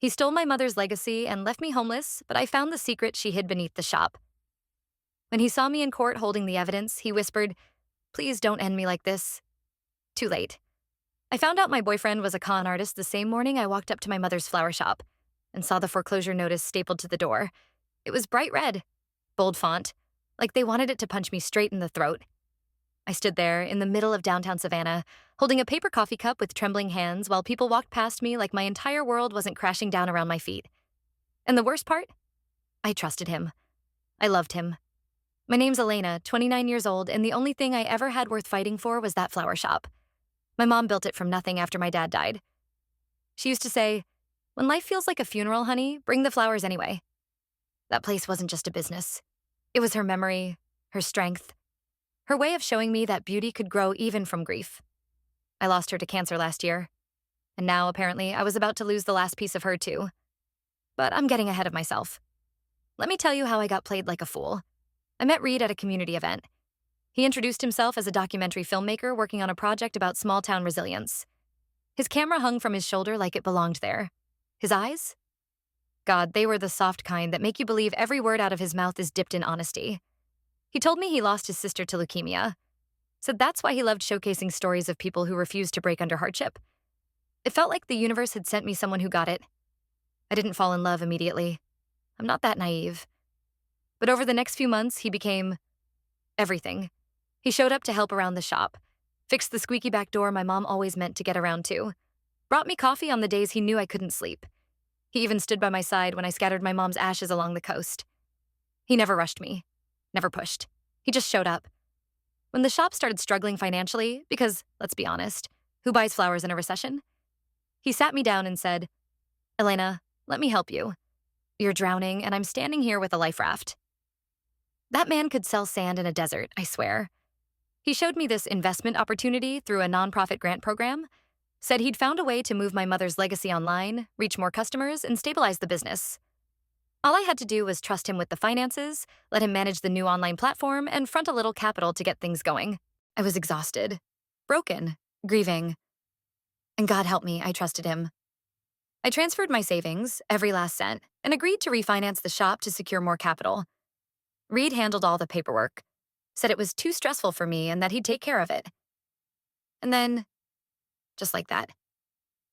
He stole my mother's legacy and left me homeless, but I found the secret she hid beneath the shop. When he saw me in court holding the evidence, he whispered, "Please don't end me like this." Too late. I found out my boyfriend was a con artist the same morning I walked up to my mother's flower shop and saw the foreclosure notice stapled to the door. It was bright red, bold font, like they wanted it to punch me straight in the throat. I stood there in the middle of downtown Savannah, holding a paper coffee cup with trembling hands while people walked past me like my entire world wasn't crashing down around my feet. And the worst part? I trusted him. I loved him. My name's Elena, 29 years old, and the only thing I ever had worth fighting for was that flower shop. My mom built it from nothing after my dad died. She used to say, "When life feels like a funeral, honey, bring the flowers anyway." That place wasn't just a business. It was her memory, her strength, her way of showing me that beauty could grow even from grief. I lost her to cancer last year, and now, apparently, I was about to lose the last piece of her, too. But I'm getting ahead of myself. Let me tell you how I got played like a fool. I met Reed at a community event. He introduced himself as a documentary filmmaker working on a project about small-town resilience. His camera hung from his shoulder like it belonged there. His eyes? God, they were the soft kind that make you believe every word out of his mouth is dipped in honesty. He told me he lost his sister to leukemia. Said that's why he loved showcasing stories of people who refused to break under hardship. It felt like the universe had sent me someone who got it. I didn't fall in love immediately. I'm not that naive. But over the next few months, he became everything. He showed up to help around the shop, fixed the squeaky back door my mom always meant to get around to, brought me coffee on the days he knew I couldn't sleep. He even stood by my side when I scattered my mom's ashes along the coast. He never rushed me, never pushed. He just showed up. When the shop started struggling financially, because, let's be honest, who buys flowers in a recession? He sat me down and said, "Elena, let me help you. You're drowning, and I'm standing here with a life raft." That man could sell sand in a desert, I swear. He showed me this investment opportunity through a nonprofit grant program, said he'd found a way to move my mother's legacy online, reach more customers, and stabilize the business. All I had to do was trust him with the finances, let him manage the new online platform, and front a little capital to get things going. I was exhausted, broken, grieving. And God help me, I trusted him. I transferred my savings, every last cent, and agreed to refinance the shop to secure more capital. Reed handled all the paperwork, said it was too stressful for me and that he'd take care of it. And then, just like that,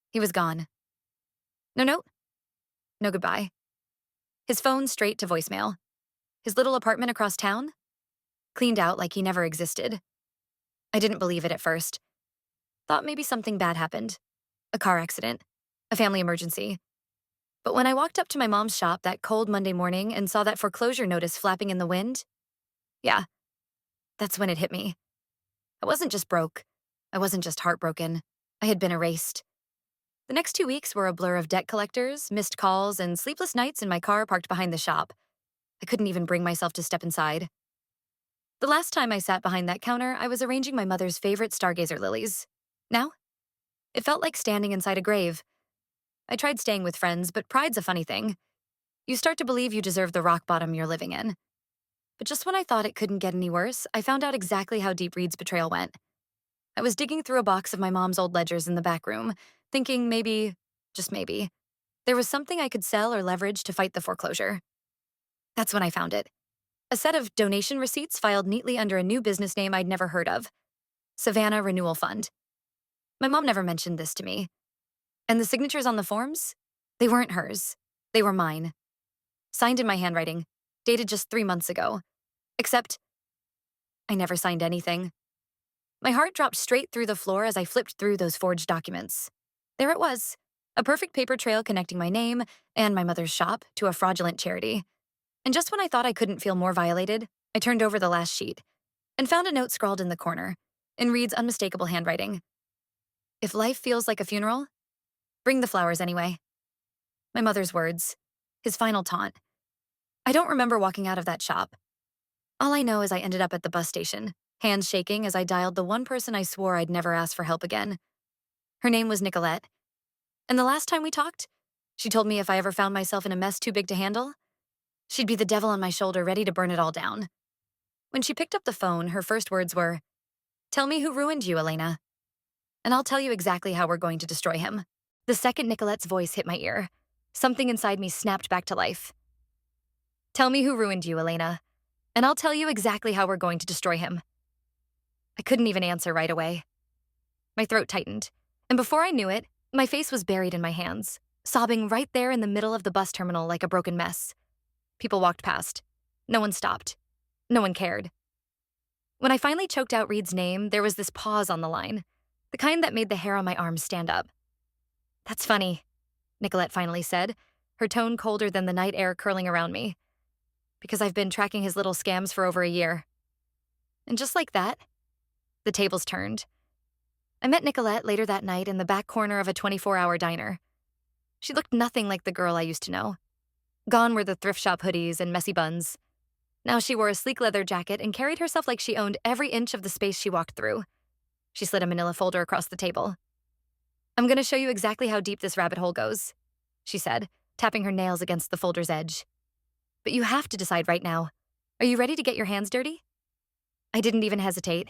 he was gone. No note, no goodbye. His phone straight to voicemail. His little apartment across town, cleaned out like he never existed. I didn't believe it at first. Thought maybe something bad happened. A car accident, a family emergency. But when I walked up to my mom's shop that cold Monday morning and saw that foreclosure notice flapping in the wind, yeah, that's when it hit me. I wasn't just broke. I wasn't just heartbroken. I had been erased. The next 2 weeks were a blur of debt collectors, missed calls, and sleepless nights in my car parked behind the shop. I couldn't even bring myself to step inside. The last time I sat behind that counter, I was arranging my mother's favorite stargazer lilies. Now, it felt like standing inside a grave. I tried staying with friends, but pride's a funny thing. You start to believe you deserve the rock bottom you're living in. But just when I thought it couldn't get any worse, I found out exactly how deep Reed's betrayal went. I was digging through a box of my mom's old ledgers in the back room, thinking maybe, just maybe, there was something I could sell or leverage to fight the foreclosure. That's when I found it. A set of donation receipts filed neatly under a new business name I'd never heard of, Savannah Renewal Fund. My mom never mentioned this to me. And the signatures on the forms? They weren't hers. They were mine. Signed in my handwriting, dated just 3 months ago. Except, I never signed anything. My heart dropped straight through the floor as I flipped through those forged documents. There it was, a perfect paper trail connecting my name and my mother's shop to a fraudulent charity. And just when I thought I couldn't feel more violated, I turned over the last sheet and found a note scrawled in the corner, in Reed's unmistakable handwriting. "If life feels like a funeral, bring the flowers anyway." My mother's words, his final taunt. I don't remember walking out of that shop. All I know is I ended up at the bus station, hands shaking as I dialed the one person I swore I'd never ask for help again. Her name was Nicolette. And the last time we talked, she told me if I ever found myself in a mess too big to handle, she'd be the devil on my shoulder ready to burn it all down. When she picked up the phone, her first words were, "Tell me who ruined you, Elena. And I'll tell you exactly how we're going to destroy him." The second Nicolette's voice hit my ear, Something inside me snapped back to life. Tell me who ruined you, Elena, and I'll tell you exactly how we're going to destroy him. I couldn't even answer right away. My throat tightened, and before I knew it, my face was buried in my hands, sobbing right there in the middle of the bus terminal like a broken mess. People walked past. No one stopped. No one cared. When I finally choked out Reed's name, there was this pause on the line, the kind that made the hair on my arms stand up. That's funny, Nicolette finally said, her tone colder than the night air curling around me. Because I've been tracking his little scams for over a year. And just like that, the tables turned. I met Nicolette later that night in the back corner of a 24-hour diner. She looked nothing like the girl I used to know. Gone were the thrift shop hoodies and messy buns. Now she wore a sleek leather jacket and carried herself like she owned every inch of the space she walked through. She slid a manila folder across the table. I'm going to show you exactly how deep this rabbit hole goes, she said, tapping her nails against the folder's edge. But you have to decide right now. Are you ready to get your hands dirty? I didn't even hesitate.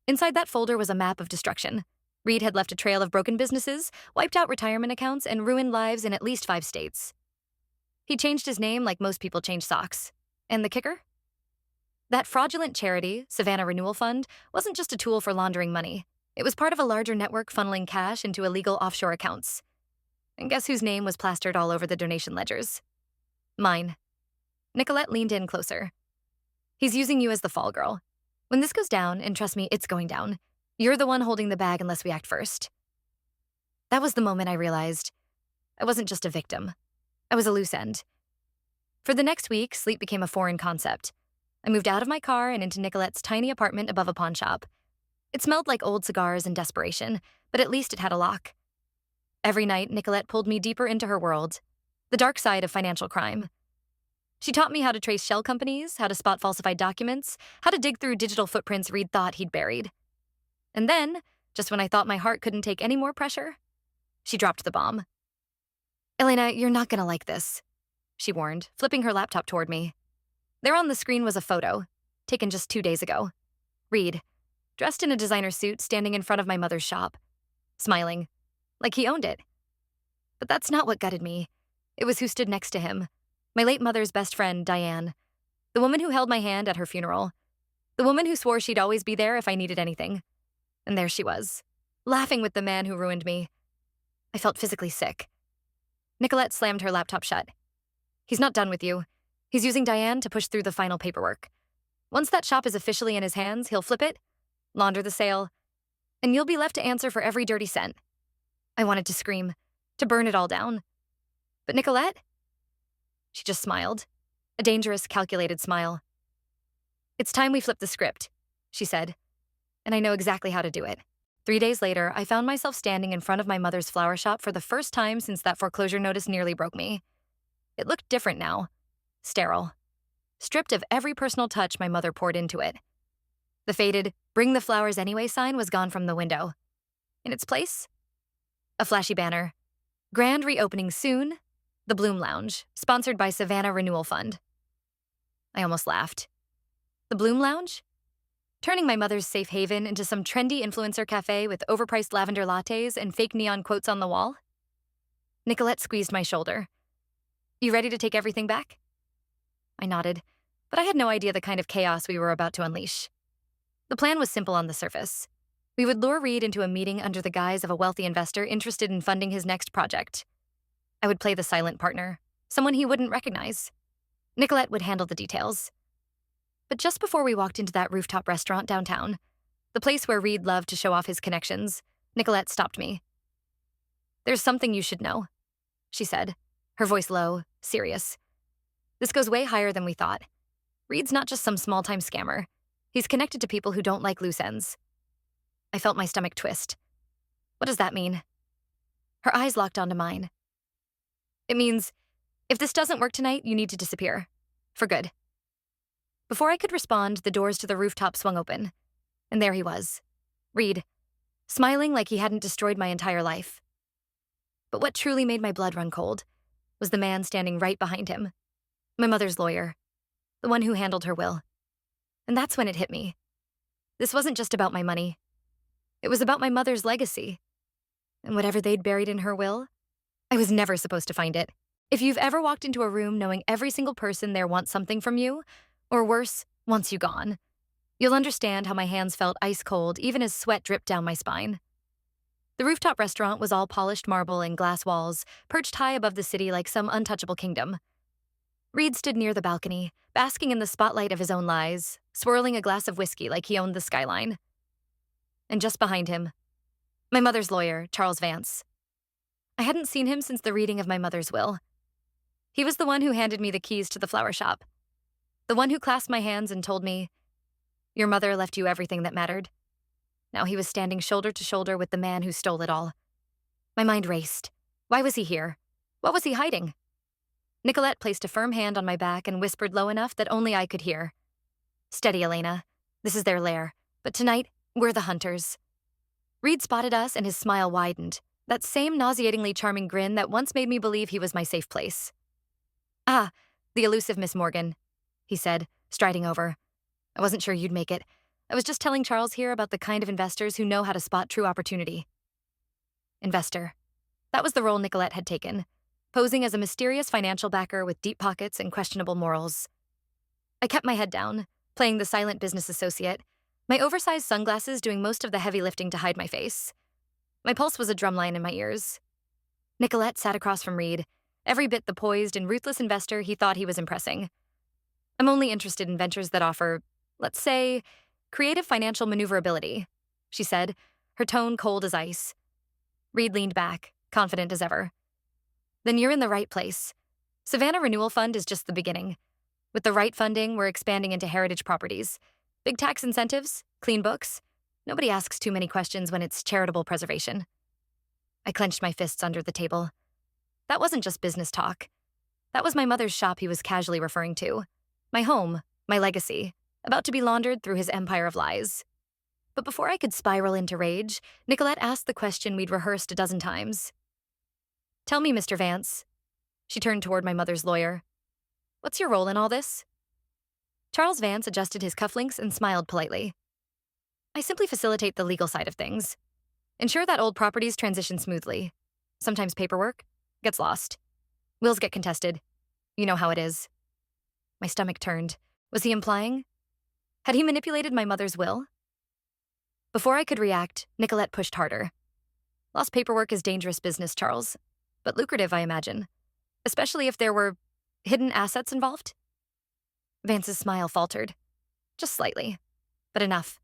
Inside that folder was a map of destruction. Reed had left a trail of broken businesses, wiped out retirement accounts, and ruined lives in at least 5 states. He changed his name like most people change socks. And the kicker? That fraudulent charity, Savannah Renewal Fund, wasn't just a tool for laundering money. It was part of a larger network funneling cash into illegal offshore accounts. And guess whose name was plastered all over the donation ledgers? Mine. Nicolette leaned in closer. He's using you as the fall girl. When this goes down, and trust me, it's going down, you're the one holding the bag unless we act first. That was the moment I realized I wasn't just a victim. I was a loose end. For the next week, sleep became a foreign concept. I moved out of my car and into Nicolette's tiny apartment above a pawn shop. It smelled like old cigars and desperation, but at least it had a lock. Every night, Nicolette pulled me deeper into her world, the dark side of financial crime. She taught me how to trace shell companies, how to spot falsified documents, how to dig through digital footprints Reed thought he'd buried. And then, just when I thought my heart couldn't take any more pressure, she dropped the bomb. Elena, you're not gonna like this, she warned, flipping her laptop toward me. There on the screen was a photo, taken just 2 days ago. Reed, dressed in a designer suit, standing in front of my mother's shop, smiling, like he owned it. But that's not what gutted me. It was who stood next to him, my late mother's best friend, Diane, the woman who held my hand at her funeral, the woman who swore she'd always be there if I needed anything. And there she was, laughing with the man who ruined me. I felt physically sick. Nicolette slammed her laptop shut. He's not done with you. He's using Diane to push through the final paperwork. Once that shop is officially in his hands, he'll flip it, launder the sale, and you'll be left to answer for every dirty cent. I wanted to scream, to burn it all down. But Nicolette? She just smiled, a dangerous, calculated smile. It's time we flip the script, she said, and I know exactly how to do it. 3 days later, I found myself standing in front of my mother's flower shop for the first time since that foreclosure notice nearly broke me. It looked different now, sterile, stripped of every personal touch my mother poured into it. The faded, "Bring the flowers anyway" sign was gone from the window. In its place, a flashy banner. Grand reopening soon, the Bloom Lounge, sponsored by Savannah Renewal Fund. I almost laughed. The Bloom Lounge? Turning my mother's safe haven into some trendy influencer cafe with overpriced lavender lattes and fake neon quotes on the wall? Nicolette squeezed my shoulder. You ready to take everything back? I nodded, but I had no idea the kind of chaos we were about to unleash. The plan was simple on the surface. We would lure Reed into a meeting under the guise of a wealthy investor interested in funding his next project. I would play the silent partner, someone he wouldn't recognize. Nicolette would handle the details. But just before we walked into that rooftop restaurant downtown, the place where Reed loved to show off his connections, Nicolette stopped me. There's something you should know, she said, her voice low, serious. This goes way higher than we thought. Reed's not just some small-time scammer. He's connected to people who don't like loose ends. I felt my stomach twist. What does that mean? Her eyes locked onto mine. It means, if this doesn't work tonight, you need to disappear. For good. Before I could respond, the doors to the rooftop swung open. And there he was, Reed, smiling like he hadn't destroyed my entire life. But what truly made my blood run cold was the man standing right behind him. My mother's lawyer, the one who handled her will. And that's when it hit me. This wasn't just about my money. It was about my mother's legacy. And whatever they'd buried in her will, I was never supposed to find it. If you've ever walked into a room knowing every single person there wants something from you, or worse, wants you gone, you'll understand how my hands felt ice cold even as sweat dripped down my spine. The rooftop restaurant was all polished marble and glass walls, perched high above the city like some untouchable kingdom. Reed stood near the balcony, basking in the spotlight of his own lies, swirling a glass of whiskey like he owned the skyline. And just behind him, my mother's lawyer, Charles Vance. I hadn't seen him since the reading of my mother's will. He was the one who handed me the keys to the flower shop, the one who clasped my hands and told me, "Your mother left you everything that mattered." Now he was standing shoulder to shoulder with the man who stole it all. My mind raced. Why was he here? What was he hiding? Nicolette placed a firm hand on my back and whispered low enough that only I could hear. "Steady, Elena. This is their lair. But tonight, we're the hunters." Reed spotted us and his smile widened, that same nauseatingly charming grin that once made me believe he was my safe place. "Ah, the elusive Miss Morgan," he said, striding over. "I wasn't sure you'd make it. I was just telling Charles here about the kind of investors who know how to spot true opportunity." Investor. That was the role Nicolette had taken, posing as a mysterious financial backer with deep pockets and questionable morals. I kept my head down, playing the silent business associate, my oversized sunglasses doing most of the heavy lifting to hide my face. My pulse was a drumline in my ears. Nicolette sat across from Reed, every bit the poised and ruthless investor he thought he was impressing. "I'm only interested in ventures that offer, let's say, creative financial maneuverability," she said, her tone cold as ice. Reed leaned back, confident as ever. "Then you're in the right place. Savannah Renewal Fund is just the beginning. With the right funding, we're expanding into heritage properties. Big tax incentives, clean books. Nobody asks too many questions when it's charitable preservation." I clenched my fists under the table. That wasn't just business talk. That was my mother's shop he was casually referring to. My home, my legacy, about to be laundered through his empire of lies. But before I could spiral into rage, Nicolette asked the question we'd rehearsed a dozen times. "Tell me, Mr. Vance." She turned toward my mother's lawyer. "What's your role in all this?" Charles Vance adjusted his cufflinks and smiled politely. "I simply facilitate the legal side of things. Ensure that old properties transition smoothly. Sometimes paperwork gets lost. Wills get contested. You know how it is." My stomach turned. Was he implying? Had he manipulated my mother's will? Before I could react, Nicolette pushed harder. "Lost paperwork is dangerous business, Charles, but lucrative, I imagine, especially if there were hidden assets involved." Vance's smile faltered. Just slightly, but enough.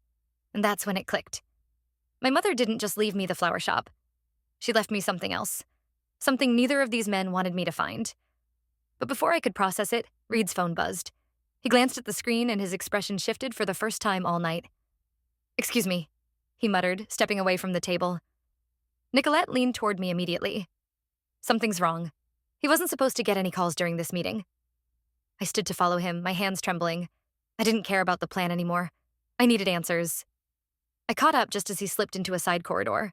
And that's when it clicked. My mother didn't just leave me the flower shop. She left me something else. Something neither of these men wanted me to find. But before I could process it, Reed's phone buzzed. He glanced at the screen and his expression shifted for the first time all night. "Excuse me," he muttered, stepping away from the table. Nicolette leaned toward me immediately. "Something's wrong. He wasn't supposed to get any calls during this meeting." I stood to follow him, my hands trembling. I didn't care about the plan anymore. I needed answers. I caught up just as he slipped into a side corridor.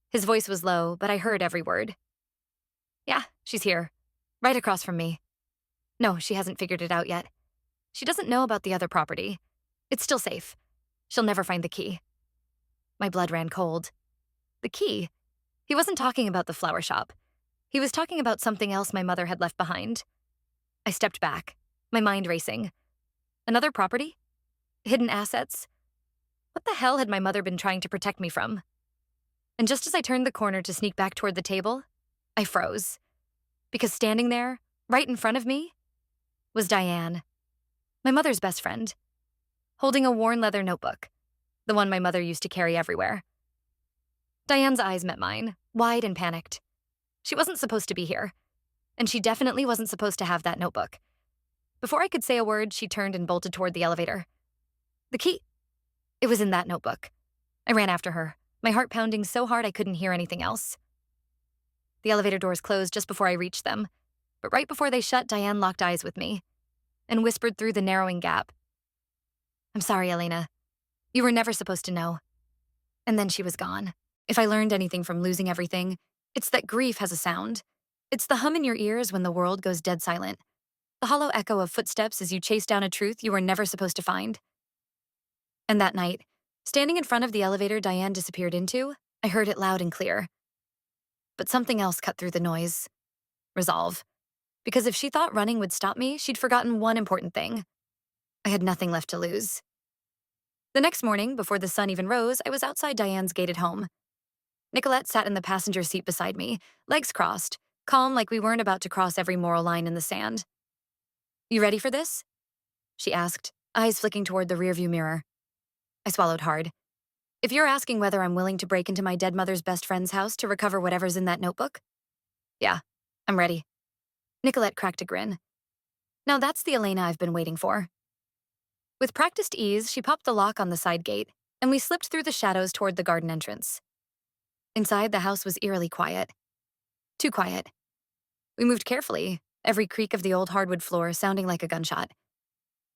His voice was low, but I heard every word. "Yeah, she's here. Right across from me. No, she hasn't figured it out yet. She doesn't know about the other property. It's still safe. She'll never find the key." My blood ran cold. The key? He wasn't talking about the flower shop. He was talking about something else my mother had left behind. I stepped back, my mind racing. Another property? Hidden assets? What the hell had my mother been trying to protect me from? And just as I turned the corner to sneak back toward the table, I froze. Because standing there, right in front of me, was Diane, my mother's best friend, holding a worn leather notebook, the one my mother used to carry everywhere. Diane's eyes met mine, wide and panicked. She wasn't supposed to be here, and she definitely wasn't supposed to have that notebook. Before I could say a word, she turned and bolted toward the elevator. The key. It was in that notebook. I ran after her, my heart pounding so hard I couldn't hear anything else. The elevator doors closed just before I reached them, but right before they shut, Diane locked eyes with me and whispered through the narrowing gap. "I'm sorry, Elena. You were never supposed to know." And then she was gone. If I learned anything from losing everything, it's that grief has a sound. It's the hum in your ears when the world goes dead silent. The hollow echo of footsteps as you chase down a truth you were never supposed to find. And that night, standing in front of the elevator Diane disappeared into, I heard it loud and clear. But something else cut through the noise. Resolve. Because if she thought running would stop me, she'd forgotten one important thing. I had nothing left to lose. The next morning, before the sun even rose, I was outside Diane's gated home. Nicolette sat in the passenger seat beside me, legs crossed, calm like we weren't about to cross every moral line in the sand. You ready for this? She asked, eyes flicking toward the rearview mirror. I swallowed hard. If you're asking whether I'm willing to break into my dead mother's best friend's house to recover whatever's in that notebook? Yeah, I'm ready. Nicolette cracked a grin. Now that's the Elena I've been waiting for. With practiced ease, she popped the lock on the side gate, and we slipped through the shadows toward the garden entrance. Inside, the house was eerily quiet. Too quiet. We moved carefully, every creak of the old hardwood floor sounding like a gunshot.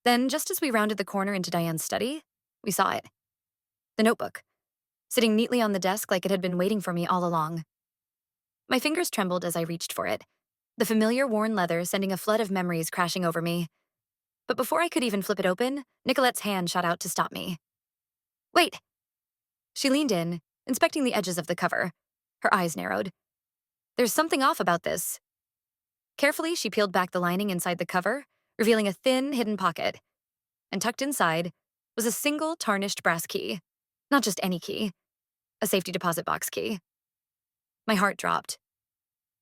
Then, just as we rounded the corner into Diane's study, we saw it. The notebook, sitting neatly on the desk like it had been waiting for me all along. My fingers trembled as I reached for it, the familiar worn leather sending a flood of memories crashing over me. But before I could even flip it open, Nicolette's hand shot out to stop me. Wait! She leaned in, inspecting the edges of the cover. Her eyes narrowed. There's something off about this. Carefully, she peeled back the lining inside the cover, revealing a thin, hidden pocket. And tucked inside was a single tarnished brass key. Not just any key, a safety deposit box key. My heart dropped.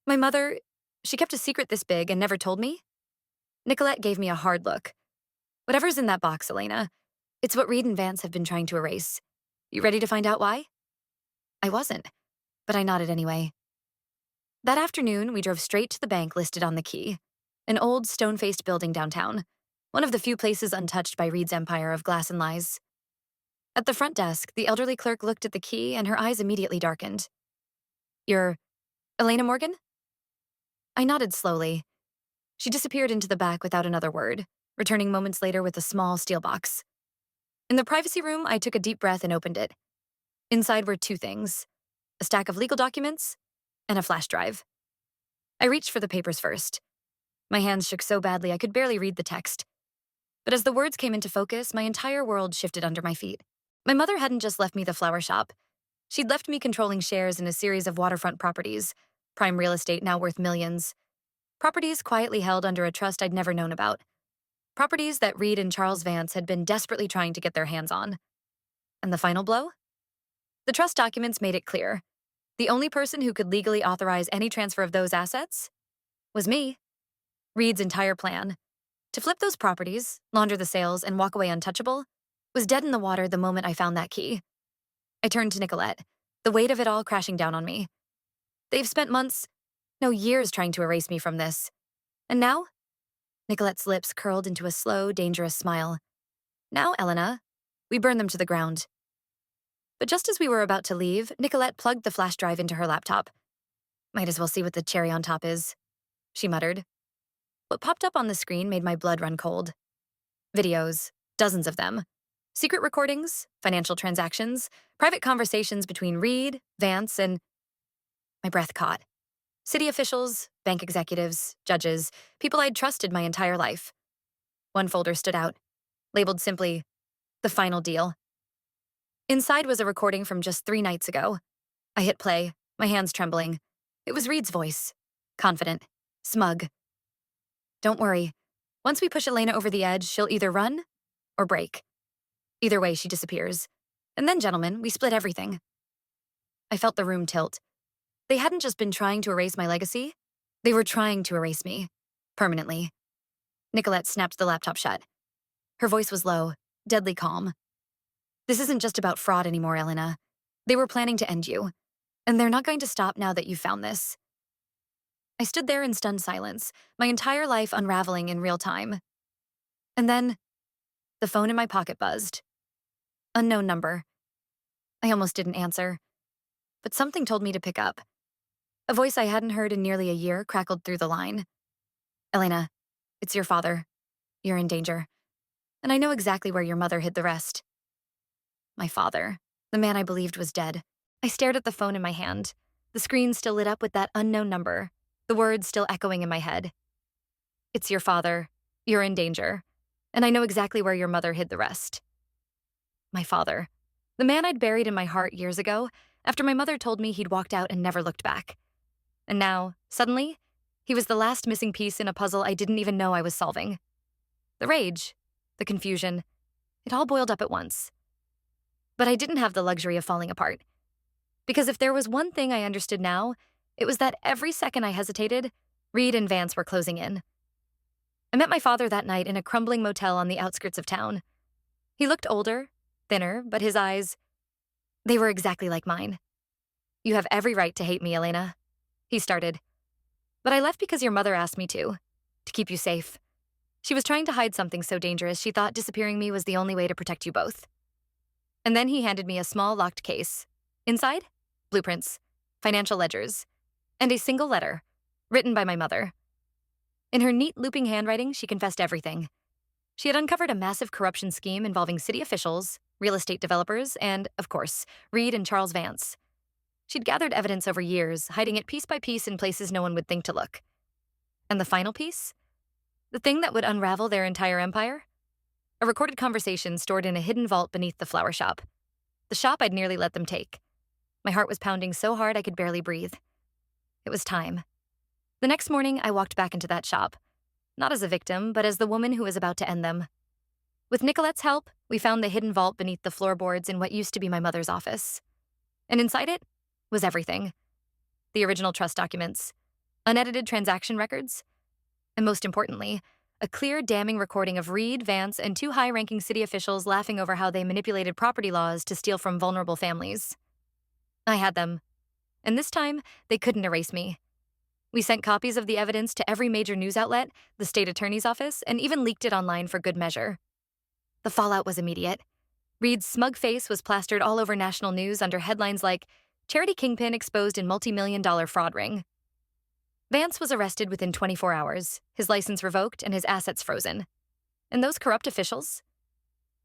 My mother, she kept a secret this big and never told me? Nicolette gave me a hard look. Whatever's in that box, Elena, it's what Reed and Vance have been trying to erase. You ready to find out why? I wasn't, but I nodded anyway. That afternoon, we drove straight to the bank listed on the key, an old stone-faced building downtown, one of the few places untouched by Reed's empire of glass and lies. At the front desk, the elderly clerk looked at the key and her eyes immediately darkened. You're Elena Morgan? I nodded slowly. She disappeared into the back without another word, returning moments later with a small steel box. In the privacy room, I took a deep breath and opened it. Inside were two things, a stack of legal documents and a flash drive. I reached for the papers first. My hands shook so badly I could barely read the text. But as the words came into focus, my entire world shifted under my feet. My mother hadn't just left me the flower shop. She'd left me controlling shares in a series of waterfront properties, prime real estate now worth millions. Properties quietly held under a trust I'd never known about. Properties that Reed and Charles Vance had been desperately trying to get their hands on. And the final blow? The trust documents made it clear. The only person who could legally authorize any transfer of those assets was me. Reed's entire plan, to flip those properties, launder the sales, and walk away untouchable, was dead in the water the moment I found that key. I turned to Nicolette, the weight of it all crashing down on me. They've spent months, no years trying to erase me from this. And now? Nicolette's lips curled into a slow, dangerous smile. Now, Elena, we burn them to the ground. But just as we were about to leave, Nicolette plugged the flash drive into her laptop. Might as well see what the cherry on top is, she muttered. What popped up on the screen made my blood run cold. Videos, dozens of them. Secret recordings, financial transactions, private conversations between Reed, Vance, and... My breath caught. City officials, bank executives, judges, people I'd trusted my entire life. One folder stood out, labeled simply, The Final Deal. Inside was a recording from just 3 nights ago. I hit play, my hands trembling. It was Reed's voice, confident, smug. Don't worry. Once we push Elena over the edge, she'll either run or break. Either way, she disappears. And then, gentlemen, we split everything. I felt the room tilt. They hadn't just been trying to erase my legacy. They were trying to erase me. Permanently. Nicolette snapped the laptop shut. Her voice was low, deadly calm. This isn't just about fraud anymore, Elena. They were planning to end you. And they're not going to stop now that you've found this. I stood there in stunned silence, my entire life unraveling in real time. And then, the phone in my pocket buzzed. Unknown number. I almost didn't answer. But something told me to pick up. A voice I hadn't heard in nearly a year crackled through the line. Elena, it's your father. You're in danger. And I know exactly where your mother hid the rest. My father, the man I believed was dead. I stared at the phone in my hand, the screen still lit up with that unknown number, the words still echoing in my head. It's your father. You're in danger. And I know exactly where your mother hid the rest. My father, the man I'd buried in my heart years ago after my mother told me he'd walked out and never looked back. And now, suddenly, He was the last missing piece in a puzzle I didn't even know I was solving. The rage, the confusion, it all boiled up at once. But I didn't have the luxury of falling apart. Because if there was one thing I understood now, it was that every second I hesitated, Reed and Vance were closing in. I met my father that night in a crumbling motel on the outskirts of town. He looked older, thinner, but his eyes, they were exactly like mine. "You have every right to hate me, Elena," he started. "But I left because your mother asked me to keep you safe. She was trying to hide something so dangerous she thought disappearing me was the only way to protect you both." And then he handed me a small locked case. Inside, blueprints, financial ledgers, and a single letter, written by my mother. In her neat looping handwriting, she confessed everything. She had uncovered a massive corruption scheme involving city officials, real estate developers, and, of course, Reed and Charles Vance. She'd gathered evidence over years, hiding it piece by piece in places no one would think to look. And the final piece? The thing that would unravel their entire empire? A recorded conversation stored in a hidden vault beneath the flower shop. The shop I'd nearly let them take. My heart was pounding so hard I could barely breathe. It was time. The next morning, I walked back into that shop, not as a victim, but as the woman who was about to end them. With Nicolette's help, we found the hidden vault beneath the floorboards in what used to be my mother's office. And inside it was everything. The original trust documents, unedited transaction records, and most importantly, a clear, damning recording of Reed, Vance, and two high-ranking city officials laughing over how they manipulated property laws to steal from vulnerable families. I had them. And this time, they couldn't erase me. We sent copies of the evidence to every major news outlet, the state attorney's office, and even leaked it online for good measure. The fallout was immediate. Reed's smug face was plastered all over national news under headlines like, "Charity Kingpin Exposed in Multi-Million-Dollar Fraud Ring." Vance was arrested within 24 hours, his license revoked, and his assets frozen. And those corrupt officials?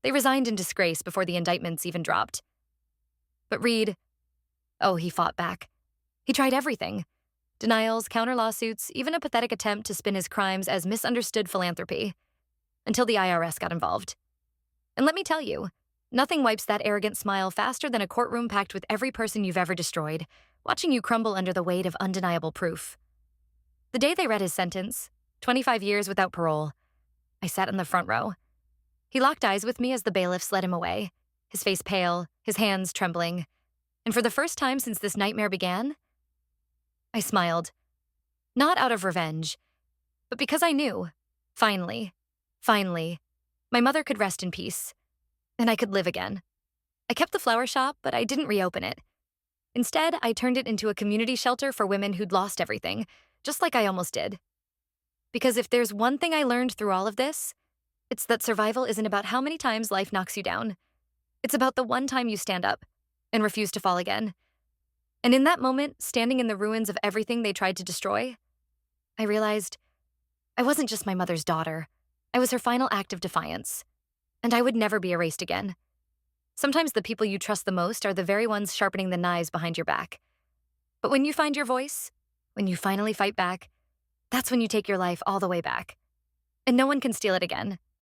They resigned in disgrace before the indictments even dropped. But Reed, oh, he fought back. He tried everything. Denials, counter-lawsuits, even a pathetic attempt to spin his crimes as misunderstood philanthropy. Until the IRS got involved. And let me tell you, nothing wipes that arrogant smile faster than a courtroom packed with every person you've ever destroyed, watching you crumble under the weight of undeniable proof. The day they read his sentence, 25 years without parole, I sat in the front row. He locked eyes with me as the bailiffs led him away, his face pale, his hands trembling. And for the first time since this nightmare began, I smiled. Not out of revenge, but because I knew, finally, my mother could rest in peace, and I could live again. I kept the flower shop, but I didn't reopen it. Instead, I turned it into a community shelter for women who'd lost everything, just like I almost did. Because if there's one thing I learned through all of this, it's that survival isn't about how many times life knocks you down. It's about the one time you stand up and refuse to fall again. And in that moment, standing in the ruins of everything they tried to destroy, I realized I wasn't just my mother's daughter. I was her final act of defiance. And I would never be erased again. Sometimes the people you trust the most are the very ones sharpening the knives behind your back. But when you find your voice, when you finally fight back, that's when you take your life all the way back. And no one can steal it again.